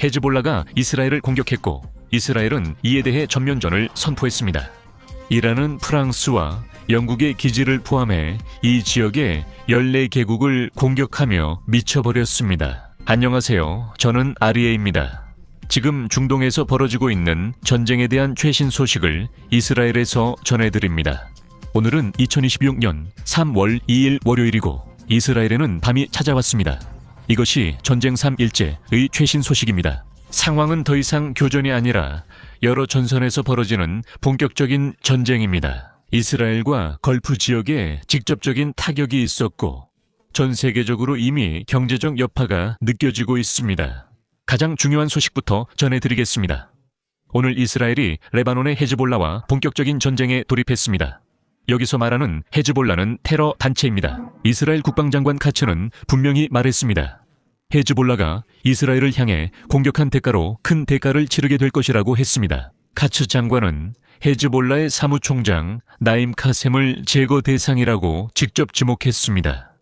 헤즈볼라가 이스라엘을 공격했고 이스라엘은 이에 대해 전면전을 선포했습니다. 이란은 프랑스와 영국의 기지를 포함해 이 지역의 14개국을 공격하며 미쳐버렸습니다. 안녕하세요. 저는 아리에입니다. 지금 중동에서 벌어지고 있는 전쟁에 대한 최신 소식을 이스라엘에서 전해드립니다. 오늘은 2026년 3월 2일 월요일이고 이스라엘에는 밤이 찾아왔습니다. 이것이 전쟁 3일째의 최신 소식입니다. 상황은 더 이상 교전이 아니라 여러 전선에서 벌어지는 본격적인 전쟁입니다. 이스라엘과 걸프 지역에 직접적인 타격이 있었고 전 세계적으로 이미 경제적 여파가 느껴지고 있습니다. 가장 중요한 소식부터 전해드리겠습니다. 오늘 이스라엘이 레바논의 헤즈볼라와 본격적인 전쟁에 돌입했습니다. 여기서 말하는 헤즈볼라는 테러 단체입니다. 이스라엘 국방장관 카츠는 분명히 말했습니다. 헤즈볼라가 이스라엘을 향해 공격한 대가로 큰 대가를 치르게 될 것이라고 했습니다. 카츠 장관은 헤즈볼라의 사무총장 나임 카셈을 제거 대상이라고 직접 지목했습니다.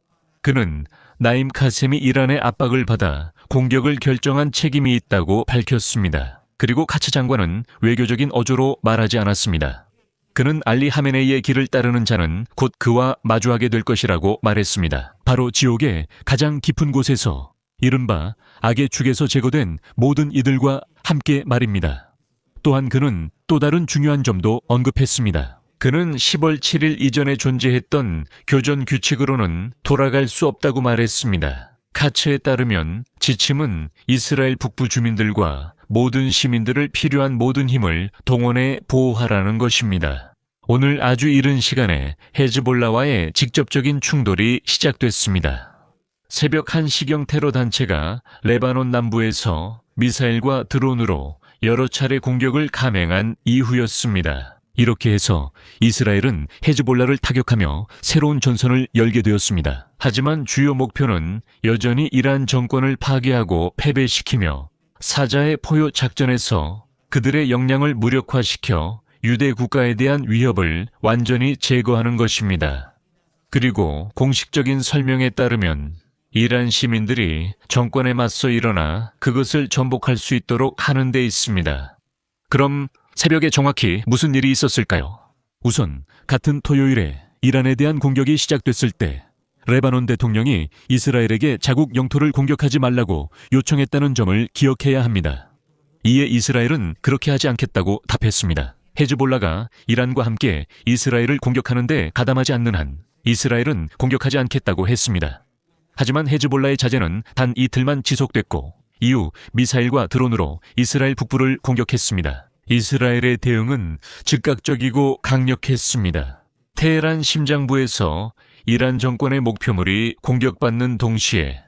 그는 나임 카셈이 이란의 압박을 받아 공격을 결정한 책임이 있다고 밝혔습니다. 그리고 카츠 장관은 외교적인 어조로 말하지 않았습니다. 그는 알리 하메네이의 길을 따르는 자는 곧 그와 마주하게 될 것이라고 말했습니다. 바로 지옥의 가장 깊은 곳에서 이른바 악의 축에서 제거된 모든 이들과 함께 말입니다. 또한 그는 또 다른 중요한 점도 언급했습니다. 그는 10월 7일 이전에 존재했던 교전 규칙으로는 돌아갈 수 없다고 말했습니다. 카츠에 따르면 지침은 이스라엘 북부 주민들과 모든 시민들을 필요한 모든 힘을 동원해 보호하라는 것입니다. 오늘 아주 이른 시간에 헤즈볼라와의 직접적인 충돌이 시작됐습니다. 새벽 1시경 테러 단체가 레바논 남부에서 미사일과 드론으로 여러 차례 공격을 감행한 이후였습니다. 이렇게 해서 이스라엘은 헤즈볼라를 타격하며 새로운 전선을 열게 되었습니다. 하지만 주요 목표는 여전히 이란 정권을 파괴하고 패배시키며 사자의 포효 작전에서 그들의 역량을 무력화시켜 유대 국가에 대한 위협을 완전히 제거하는 것입니다. 그리고 공식적인 설명에 따르면 이란 시민들이 정권에 맞서 일어나 그것을 전복할 수 있도록 하는 데 있습니다. 그럼 새벽에 정확히 무슨 일이 있었을까요? 우선 같은 토요일에 이란에 대한 공격이 시작됐을 때 레바논 대통령이 이스라엘에게 자국 영토를 공격하지 말라고 요청했다는 점을 기억해야 합니다. 이에 이스라엘은 그렇게 하지 않겠다고 답했습니다. 헤즈볼라가 이란과 함께 이스라엘을 공격하는데 가담하지 않는 한 이스라엘은 공격하지 않겠다고 했습니다. 하지만 헤즈볼라의 자제는 단 이틀만 지속됐고 이후 미사일과 드론으로 이스라엘 북부를 공격했습니다. 이스라엘의 대응은 즉각적이고 강력했습니다. 테헤란 심장부에서 이란 정권의 목표물이 공격받는 동시에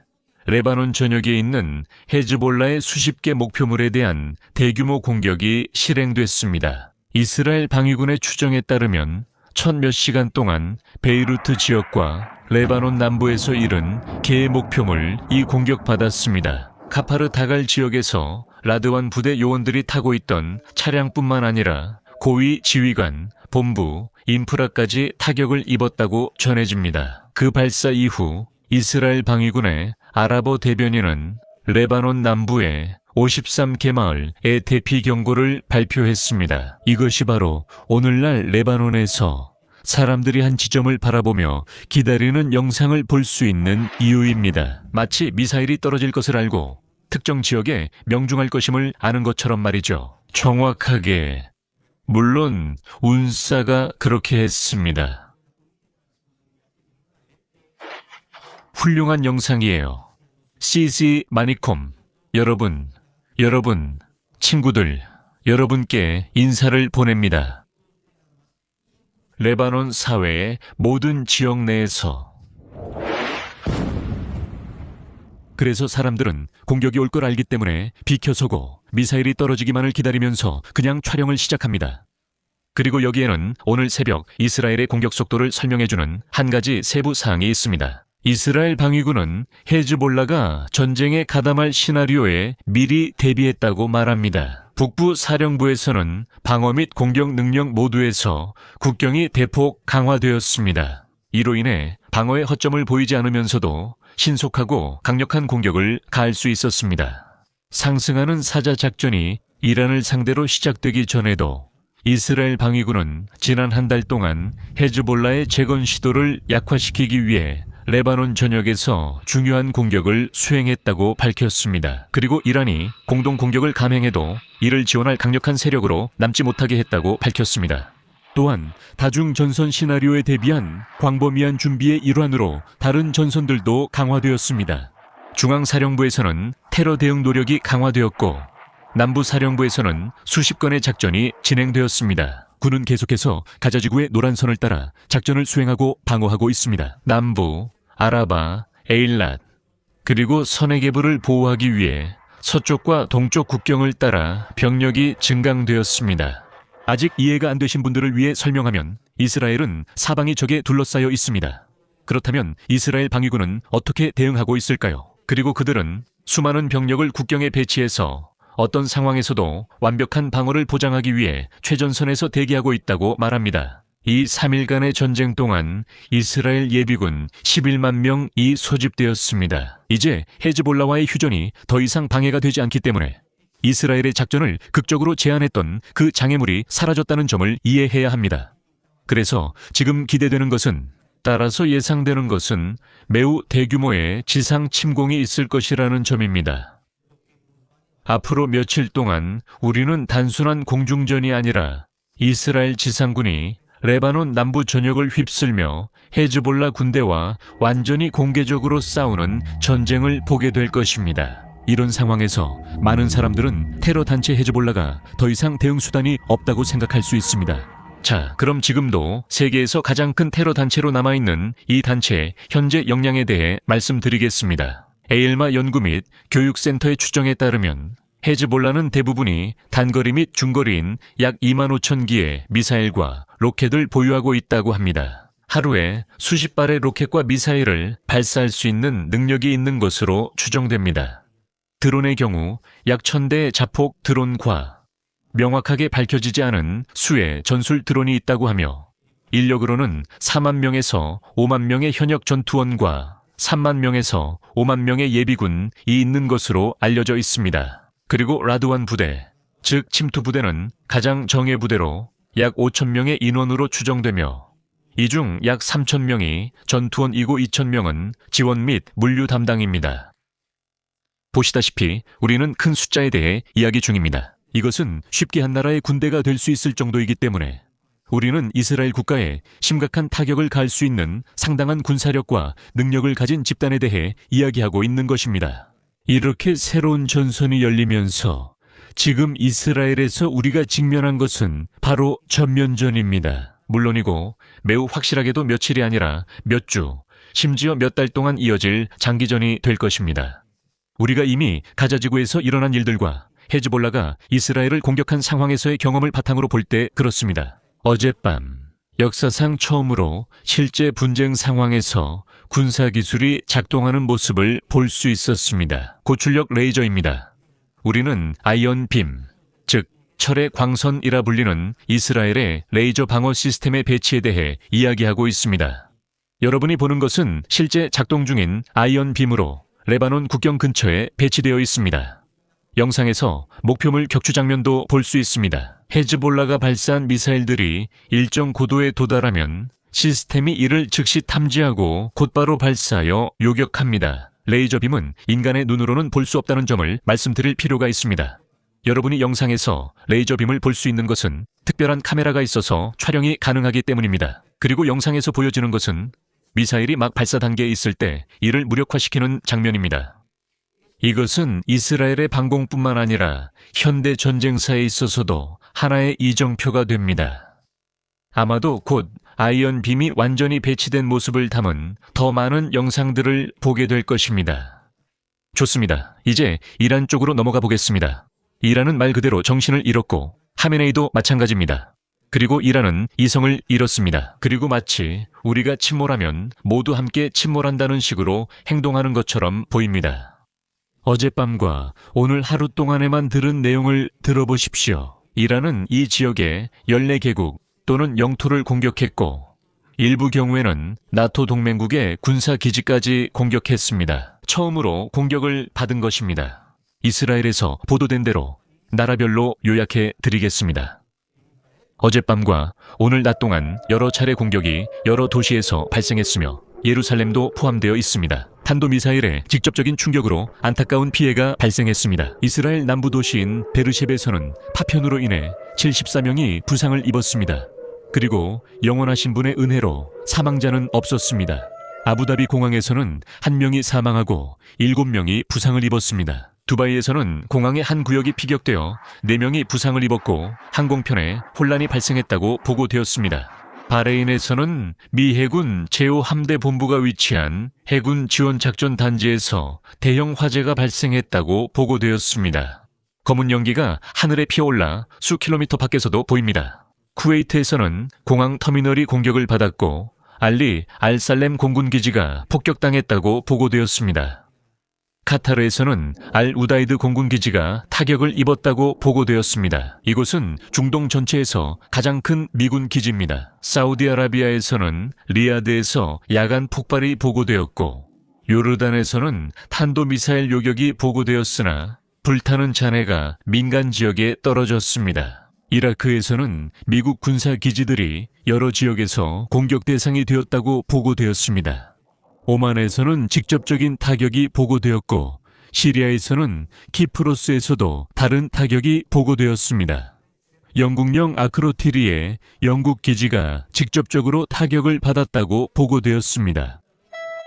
레바논 전역에 있는 헤즈볼라의 수십 개 목표물에 대한 대규모 공격이 실행됐습니다. 이스라엘 방위군의 추정에 따르면 첫 몇 시간 동안 베이루트 지역과 레바논 남부에서 이른 개 목표물이 공격받았습니다. 카파르 다갈 지역에서 라드완 부대 요원들이 타고 있던 차량뿐만 아니라 고위 지휘관, 본부, 인프라까지 타격을 입었다고 전해집니다. 그 발사 이후 이스라엘 방위군의 아라버 대변인은 레바논 남부의 53개 마을의 대피 경고를 발표했습니다. 이것이 바로 오늘날 레바논에서 사람들이 한 지점을 바라보며 기다리는 영상을 볼 수 있는 이유입니다. 마치 미사일이 떨어질 것을 알고 특정 지역에 명중할 것임을 아는 것처럼 말이죠. 정확하게. 물론 운사가 그렇게 했습니다. 훌륭한 영상이에요. CC 마니콤, 여러분, 친구들, 여러분께 인사를 보냅니다. 레바논 사회의 모든 지역 내에서. 그래서 사람들은 공격이 올 걸 알기 때문에 비켜서고 미사일이 떨어지기만을 기다리면서 그냥 촬영을 시작합니다. 그리고 여기에는 오늘 새벽 이스라엘의 공격 속도를 설명해주는 한 가지 세부 사항이 있습니다. 이스라엘 방위군은 헤즈볼라가 전쟁에 가담할 시나리오에 미리 대비했다고 말합니다. 북부 사령부에서는 방어 및 공격 능력 모두에서 국경이 대폭 강화되었습니다. 이로 인해 방어의 허점을 보이지 않으면서도 신속하고 강력한 공격을 가할 수 있었습니다. 상승하는 사자 작전이 이란을 상대로 시작되기 전에도 이스라엘 방위군은 지난 한 달 동안 헤즈볼라의 재건 시도를 약화시키기 위해 레바논 전역에서 중요한 공격을 수행했다고 밝혔습니다. 그리고 이란이 공동 공격을 감행해도 이를 지원할 강력한 세력으로 남지 못하게 했다고 밝혔습니다. 또한 다중 전선 시나리오에 대비한 광범위한 준비의 일환으로 다른 전선들도 강화되었습니다. 중앙사령부에서는 테러 대응 노력이 강화되었고 남부사령부에서는 수십 건의 작전이 진행되었습니다. 군은 계속해서 가자지구의 노란선을 따라 작전을 수행하고 방어하고 있습니다. 남부, 아라바, 에일랏, 그리고 서네게브를 보호하기 위해 서쪽과 동쪽 국경을 따라 병력이 증강되었습니다. 아직 이해가 안 되신 분들을 위해 설명하면 이스라엘은 사방이 적에 둘러싸여 있습니다. 그렇다면 이스라엘 방위군은 어떻게 대응하고 있을까요? 그리고 그들은 수많은 병력을 국경에 배치해서 어떤 상황에서도 완벽한 방어를 보장하기 위해 최전선에서 대기하고 있다고 말합니다. 이 3일간의 전쟁 동안 이스라엘 예비군 11만 명이 소집되었습니다. 이제 헤즈볼라와의 휴전이 더 이상 방해가 되지 않기 때문에 이스라엘의 작전을 극적으로 제한했던 그 장애물이 사라졌다는 점을 이해해야 합니다. 그래서 지금 기대되는 것은, 따라서 예상되는 것은 매우 대규모의 지상 침공이 있을 것이라는 점입니다. 앞으로 며칠 동안 우리는 단순한 공중전이 아니라 이스라엘 지상군이 레바논 남부 전역을 휩쓸며 헤즈볼라 군대와 완전히 공개적으로 싸우는 전쟁을 보게 될 것입니다. 이런 상황에서 많은 사람들은 테러 단체 헤즈볼라가 더 이상 대응 수단이 없다고 생각할 수 있습니다. 자, 그럼 지금도 세계에서 가장 큰 테러 단체로 남아있는 이 단체의 현재 역량에 대해 말씀드리겠습니다. 에일마 연구 및 교육센터의 추정에 따르면 헤즈볼라는 대부분이 단거리 및 중거리인 약 2만 5천 기의 미사일과 로켓을 보유하고 있다고 합니다. 하루에 수십 발의 로켓과 미사일을 발사할 수 있는 능력이 있는 것으로 추정됩니다. 드론의 경우 약 1000대의 자폭 드론과 명확하게 밝혀지지 않은 수의 전술 드론이 있다고 하며 인력으로는 4만 명에서 5만 명의 현역 전투원과 3만 명에서 5만 명의 예비군이 있는 것으로 알려져 있습니다. 그리고 라드완 부대, 즉 침투 부대는 가장 정예 부대로 약 5천 명의 인원으로 추정되며 이 중 약 3천 명이 전투원이고 2천 명은 지원 및 물류 담당입니다. 보시다시피 우리는 큰 숫자에 대해 이야기 중입니다. 이것은 쉽게 한 나라의 군대가 될 수 있을 정도이기 때문에 우리는 이스라엘 국가에 심각한 타격을 가할 수 있는 상당한 군사력과 능력을 가진 집단에 대해 이야기하고 있는 것입니다. 이렇게 새로운 전선이 열리면서 지금 이스라엘에서 우리가 직면한 것은 바로 전면전입니다. 물론이고 매우 확실하게도 며칠이 아니라 몇 주, 심지어 몇 달 동안 이어질 장기전이 될 것입니다. 우리가 이미 가자지구에서 일어난 일들과 헤즈볼라가 이스라엘을 공격한 상황에서의 경험을 바탕으로 볼 때 그렇습니다. 어젯밤 역사상 처음으로 실제 분쟁 상황에서 군사기술이 작동하는 모습을 볼 수 있었습니다. 고출력 레이저입니다. 우리는 아이언빔, 즉 철의 광선이라 불리는 이스라엘의 레이저 방어 시스템의 배치에 대해 이야기하고 있습니다. 여러분이 보는 것은 실제 작동 중인 아이언빔으로 레바논 국경 근처에 배치되어 있습니다. 영상에서 목표물 격추 장면도 볼 수 있습니다. 헤즈볼라가 발사한 미사일들이 일정 고도에 도달하면 시스템이 이를 즉시 탐지하고 곧바로 발사하여 요격합니다. 레이저빔은 인간의 눈으로는 볼 수 없다는 점을 말씀드릴 필요가 있습니다. 여러분이 영상에서 레이저빔을 볼 수 있는 것은 특별한 카메라가 있어서 촬영이 가능하기 때문입니다. 그리고 영상에서 보여지는 것은 미사일이 막 발사 단계에 있을 때 이를 무력화시키는 장면입니다. 이것은 이스라엘의 방공뿐만 아니라 현대 전쟁사에 있어서도 하나의 이정표가 됩니다. 아마도 곧 아이언빔이 완전히 배치된 모습을 담은 더 많은 영상들을 보게 될 것입니다. 좋습니다. 이제 이란 쪽으로 넘어가 보겠습니다. 이란은 말 그대로 정신을 잃었고 하메네이도 마찬가지입니다. 그리고 이란은 이성을 잃었습니다. 그리고 마치 우리가 침몰하면 모두 함께 침몰한다는 식으로 행동하는 것처럼 보입니다. 어젯밤과 오늘 하루 동안에만 들은 내용을 들어보십시오. 이란은 이 지역의 14개국 또는 영토를 공격했고 일부 경우에는 나토 동맹국의 군사기지까지 공격했습니다. 처음으로 공격을 받은 것입니다. 이스라엘에서 보도된 대로 나라별로 요약해 드리겠습니다. 어젯밤과 오늘 낮 동안 여러 차례 공격이 여러 도시에서 발생했으며 예루살렘도 포함되어 있습니다. 탄도미사일의 직접적인 충격으로 안타까운 피해가 발생했습니다. 이스라엘 남부 도시인 베르셰베에서는 파편으로 인해 74명이 부상을 입었습니다. 그리고 영원하신 분의 은혜로 사망자는 없었습니다. 아부다비 공항에서는 1명이 사망하고 7명이 부상을 입었습니다. 두바이에서는 공항의 한 구역이 피격되어 4명이 부상을 입었고 항공편에 혼란이 발생했다고 보고되었습니다. 바레인에서는 미 해군 제5함대 본부가 위치한 해군 지원작전 단지에서 대형 화재가 발생했다고 보고되었습니다. 검은 연기가 하늘에 피어올라 수 킬로미터 밖에서도 보입니다. 쿠웨이트에서는 공항 터미널이 공격을 받았고 알리 알살렘 공군기지가 폭격당했다고 보고되었습니다. 카타르에서는 알 우다이드 공군기지가 타격을 입었다고 보고되었습니다. 이곳은 중동 전체에서 가장 큰 미군 기지입니다. 사우디아라비아에서는 리야드에서 야간 폭발이 보고되었고 요르단에서는 탄도미사일 요격이 보고되었으나 불타는 잔해가 민간 지역에 떨어졌습니다. 이라크에서는 미국 군사 기지들이 여러 지역에서 공격 대상이 되었다고 보고되었습니다. 오만에서는 직접적인 타격이 보고되었고 시리아에서는 키프로스에서도 다른 타격이 보고되었습니다. 영국령 아크로티리의 영국 기지가 직접적으로 타격을 받았다고 보고되었습니다.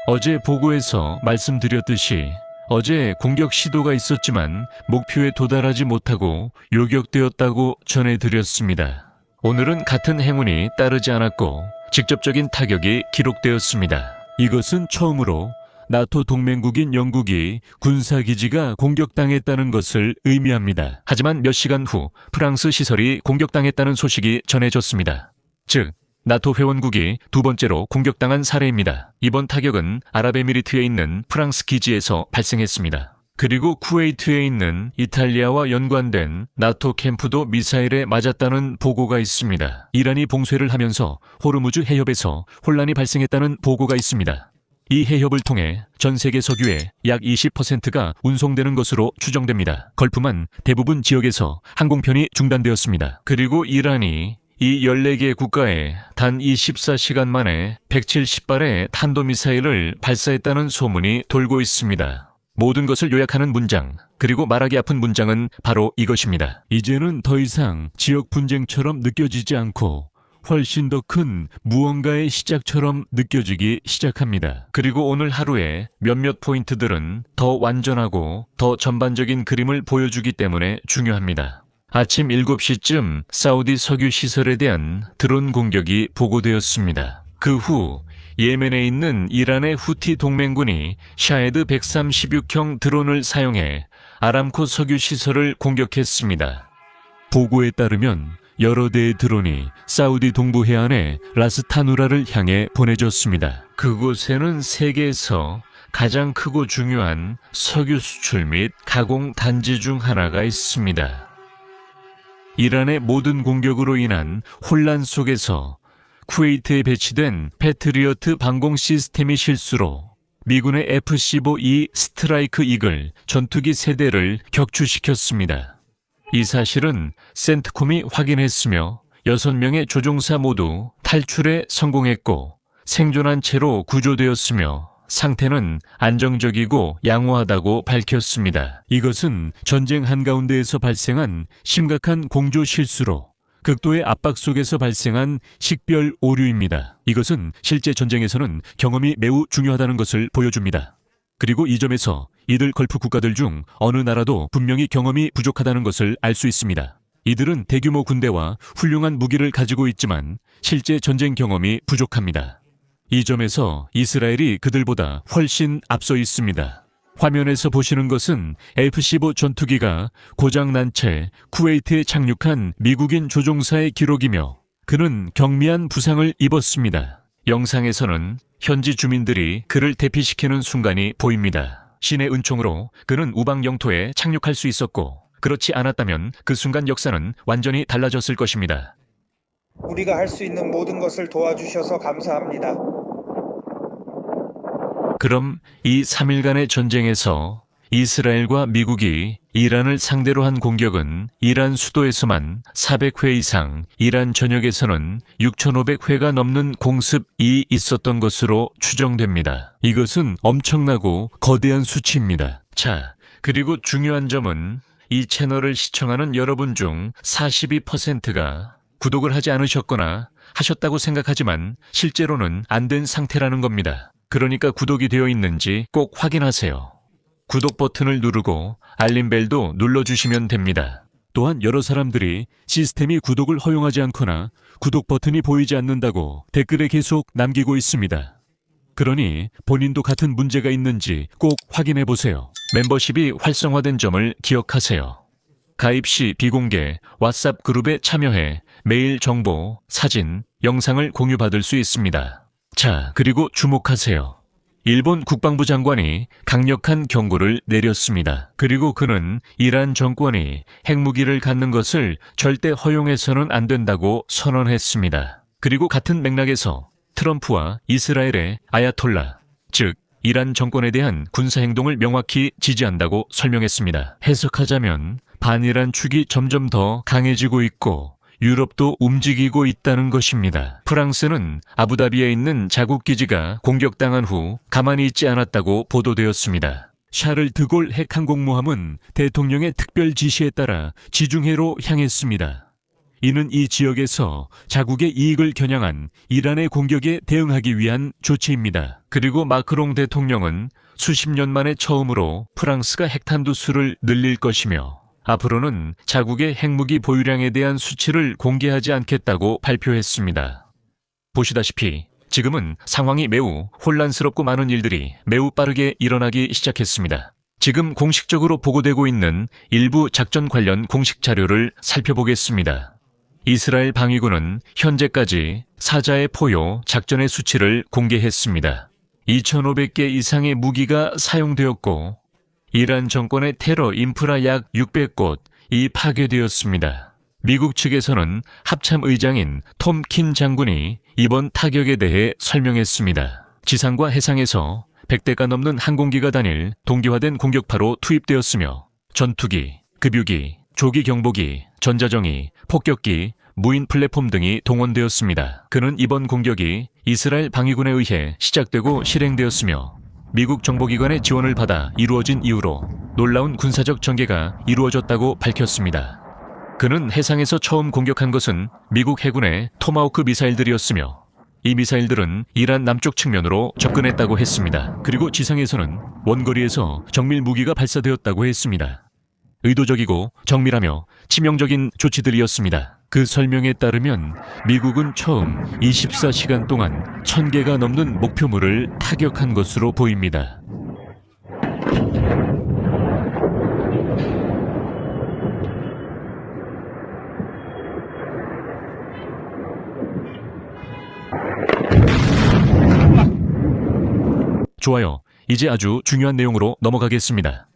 어제 보고에서 말씀드렸듯이 어제 공격 시도가 있었지만 목표에 도달하지 못하고 요격되었다고 전해드렸습니다. 오늘은 같은 행운이 따르지 않았고 직접적인 타격이 기록되었습니다. 이것은 처음으로 나토 동맹국인 영국이 군사기지가 공격당했다는 것을 의미합니다. 하지만 몇 시간 후 프랑스 시설이 공격당했다는 소식이 전해졌습니다. 즉, 나토 회원국이 두 번째로 공격당한 사례입니다. 이번 타격은 아랍에미리트에 있는 프랑스 기지에서 발생했습니다. 그리고 쿠웨이트에 있는 이탈리아와 연관된 나토 캠프도 미사일에 맞았다는 보고가 있습니다. 이란이 봉쇄를 하면서 호르무즈 해협에서 혼란이 발생했다는 보고가 있습니다. 이 해협을 통해 전 세계 석유의 약 20%가 운송되는 것으로 추정됩니다. 걸프만 대부분 지역에서 항공편이 중단되었습니다. 그리고 이란이 이 14개 국가에 단 24시간 만에 170발의 탄도미사일을 발사했다는 소문이 돌고 있습니다. 모든 것을 요약하는 문장, 그리고 말하기 아픈 문장은 바로 이것입니다. 이제는 더 이상 지역 분쟁처럼 느껴지지 않고 훨씬 더 큰 무언가의 시작처럼 느껴지기 시작합니다. 그리고 오늘 하루의 몇몇 포인트들은 더 완전하고 더 전반적인 그림을 보여주기 때문에 중요합니다. 아침 7시쯤 사우디 석유 시설에 대한 드론 공격이 보고되었습니다. 그 후 예멘에 있는 이란의 후티 동맹군이 샤헤드 136형 드론을 사용해 아람코 석유 시설을 공격했습니다. 보고에 따르면 여러 대의 드론이 사우디 동부 해안의 라스타누라를 향해 보내졌습니다. 그곳에는 세계에서 가장 크고 중요한 석유 수출 및 가공 단지 중 하나가 있습니다. 이란의 모든 공격으로 인한 혼란 속에서 쿠웨이트에 배치된 패트리어트 방공 시스템이 실수로 미군의 F-15E 스트라이크 이글 전투기 세대를 격추시켰습니다. 이 사실은 센트콤이 확인했으며 6명의 조종사 모두 탈출에 성공했고 생존한 채로 구조되었으며 상태는 안정적이고 양호하다고 밝혔습니다. 이것은 전쟁 한가운데에서 발생한 심각한 공조 실수로 극도의 압박 속에서 발생한 식별 오류입니다. 이것은 실제 전쟁에서는 경험이 매우 중요하다는 것을 보여줍니다. 그리고 이 점에서 이들 걸프 국가들 중 어느 나라도 분명히 경험이 부족하다는 것을 알 수 있습니다. 이들은 대규모 군대와 훌륭한 무기를 가지고 있지만 실제 전쟁 경험이 부족합니다. 이 점에서 이스라엘이 그들보다 훨씬 앞서 있습니다. 화면에서 보시는 것은 F-15 전투기가 고장난 채 쿠웨이트에 착륙한 미국인 조종사의 기록이며 그는 경미한 부상을 입었습니다. 영상에서는 현지 주민들이 그를 대피시키는 순간이 보입니다. 신의 은총으로 그는 우방 영토에 착륙할 수 있었고 그렇지 않았다면 그 순간 역사는 완전히 달라졌을 것입니다. 우리가 할 수 있는 모든 것을 도와주셔서 감사합니다. 그럼 이 3일간의 전쟁에서 이스라엘과 미국이 이란을 상대로 한 공격은 이란 수도에서만 400회 이상, 이란 전역에서는 6,500회가 넘는 공습이 있었던 것으로 추정됩니다. 이것은 엄청나고 거대한 수치입니다. 자, 그리고 중요한 점은 이 채널을 시청하는 여러분 중 42%가 구독을 하지 않으셨거나 하셨다고 생각하지만 실제로는 안 된 상태라는 겁니다. 그러니까 구독이 되어 있는지 꼭 확인하세요. 구독 버튼을 누르고 알림벨도 눌러주시면 됩니다. 또한 여러 사람들이 시스템이 구독을 허용하지 않거나 구독 버튼이 보이지 않는다고 댓글에 계속 남기고 있습니다. 그러니 본인도 같은 문제가 있는지 꼭 확인해 보세요. 멤버십이 활성화된 점을 기억하세요. 가입 시 비공개 왓츠앱 그룹에 참여해 메일 정보, 사진, 영상을 공유받을 수 있습니다. 자, 그리고 주목하세요. 일본 국방부 장관이 강력한 경고를 내렸습니다. 그리고 그는 이란 정권이 핵무기를 갖는 것을 절대 허용해서는 안 된다고 선언했습니다. 그리고 같은 맥락에서 트럼프와 이스라엘의 아야톨라, 즉 이란 정권에 대한 군사행동을 명확히 지지한다고 설명했습니다. 해석하자면 반이란 축이 점점 더 강해지고 있고 유럽도 움직이고 있다는 것입니다. 프랑스는 아부다비에 있는 자국 기지가 공격당한 후 가만히 있지 않았다고 보도되었습니다. 샤를 드골 핵항공모함은 대통령의 특별 지시에 따라 지중해로 향했습니다. 이는 이 지역에서 자국의 이익을 겨냥한 이란의 공격에 대응하기 위한 조치입니다. 그리고 마크롱 대통령은 수십 년 만에 처음으로 프랑스가 핵탄두 수를 늘릴 것이며 앞으로는 자국의 핵무기 보유량에 대한 수치를 공개하지 않겠다고 발표했습니다. 보시다시피 지금은 상황이 매우 혼란스럽고 많은 일들이 매우 빠르게 일어나기 시작했습니다. 지금 공식적으로 보고되고 있는 일부 작전 관련 공식 자료를 살펴보겠습니다. 이스라엘 방위군은 현재까지 사자의 포효 작전의 수치를 공개했습니다. 2,500개 이상의 무기가 사용되었고 이란 정권의 테러 인프라 약 600곳이 파괴되었습니다. 미국 측에서는 합참 의장인 톰 킨 장군이 이번 타격에 대해 설명했습니다. 지상과 해상에서 100대가 넘는 항공기가 다닐 동기화된 공격파로 투입되었으며 전투기, 급유기, 조기 경보기, 전자정이, 폭격기, 무인 플랫폼 등이 동원되었습니다. 그는 이번 공격이 이스라엘 방위군에 의해 시작되고 실행되었으며 미국 정보기관의 지원을 받아 이루어진 이후로 놀라운 군사적 전개가 이루어졌다고 밝혔습니다. 그는 해상에서 처음 공격한 것은 미국 해군의 토마호크 미사일들이었으며 이 미사일들은 이란 남쪽 측면으로 접근했다고 했습니다. 그리고 지상에서는 원거리에서 정밀 무기가 발사되었다고 했습니다. 의도적이고 정밀하며 치명적인 조치들이었습니다. 그 설명에 따르면 미국은 처음 24시간 동안 1,000개가 넘는 목표물을 타격한 것으로 보입니다. 좋아요. 이제 아주 중요한 내용으로 넘어가겠습니다.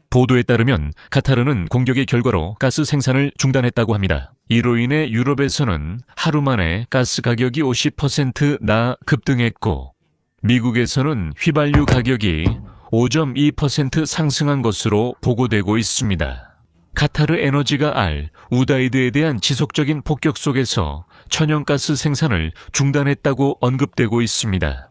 보도에 따르면 카타르는 공격의 결과로 가스 생산을 중단했다고 합니다. 이로 인해 유럽에서는 하루 만에 가스 가격이 50%나 급등했고 미국에서는 휘발유 가격이 5.2% 상승한 것으로 보고되고 있습니다. 카타르 에너지가 알 우다이드에 대한 지속적인 폭격 속에서 천연가스 생산을 중단했다고 언급되고 있습니다.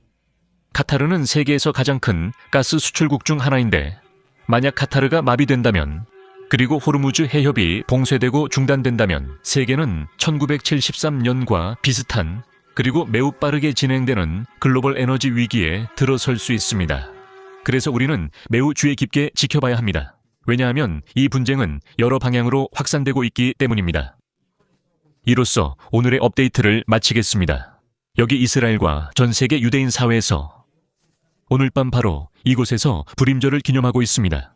카타르는 세계에서 가장 큰 가스 수출국 중 하나인데 만약 카타르가 마비된다면 그리고 호르무즈 해협이 봉쇄되고 중단된다면 세계는 1973년과 비슷한 그리고 매우 빠르게 진행되는 글로벌 에너지 위기에 들어설 수 있습니다. 그래서 우리는 매우 주의 깊게 지켜봐야 합니다. 왜냐하면 이 분쟁은 여러 방향으로 확산되고 있기 때문입니다. 이로써 오늘의 업데이트를 마치겠습니다. 여기 이스라엘과 전 세계 유대인 사회에서 오늘 밤 바로 이곳에서 불임절을 기념하고 있습니다.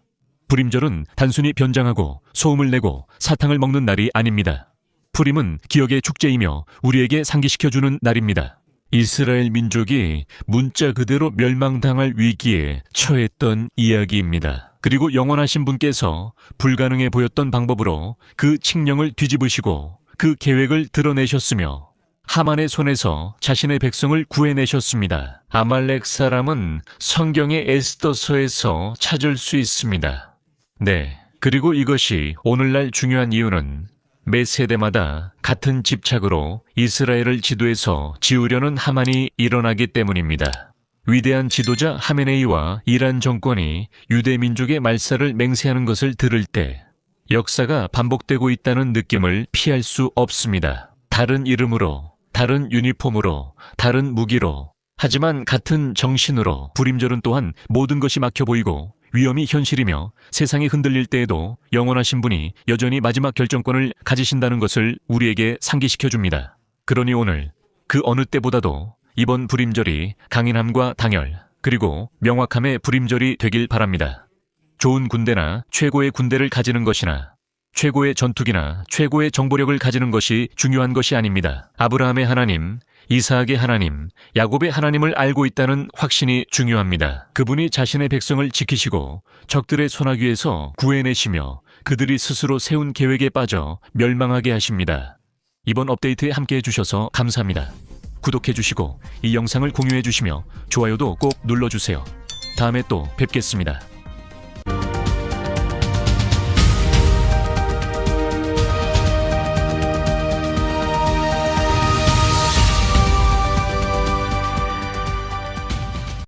불임절은 단순히 변장하고 소음을 내고 사탕을 먹는 날이 아닙니다. 푸림은 기억의 축제이며 우리에게 상기시켜주는 날입니다. 이스라엘 민족이 문자 그대로 멸망당할 위기에 처했던 이야기입니다. 그리고 영원하신 분께서 불가능해 보였던 방법으로 그 칙령을 뒤집으시고 그 계획을 드러내셨으며 하만의 손에서 자신의 백성을 구해내셨습니다. 아말렉 사람은 성경의 에스더서에서 찾을 수 있습니다. 네, 그리고 이것이 오늘날 중요한 이유는 매 세대마다 같은 집착으로 이스라엘을 지도에서 지우려는 하만이 일어나기 때문입니다. 위대한 지도자 하메네이와 이란 정권이 유대 민족의 말살을 맹세하는 것을 들을 때 역사가 반복되고 있다는 느낌을 피할 수 없습니다. 다른 이름으로, 다른 유니폼으로, 다른 무기로, 하지만 같은 정신으로 불임절은 또한 모든 것이 막혀 보이고 위험이 현실이며 세상이 흔들릴 때에도 영원하신 분이 여전히 마지막 결정권을 가지신다는 것을 우리에게 상기시켜줍니다. 그러니 오늘 그 어느 때보다도 이번 불임절이 강인함과 당열, 그리고 명확함의 불임절이 되길 바랍니다. 좋은 군대나 최고의 군대를 가지는 것이나 최고의 전투기나 최고의 정보력을 가지는 것이 중요한 것이 아닙니다. 아브라함의 하나님, 이삭의 하나님, 야곱의 하나님을 알고 있다는 확신이 중요합니다. 그분이 자신의 백성을 지키시고 적들의 소나귀에서 구해내시며 그들이 스스로 세운 계획에 빠져 멸망하게 하십니다. 이번 업데이트에 함께 해주셔서 감사합니다. 구독해주시고 이 영상을 공유해주시며 좋아요도 꼭 눌러주세요. 다음에 또 뵙겠습니다.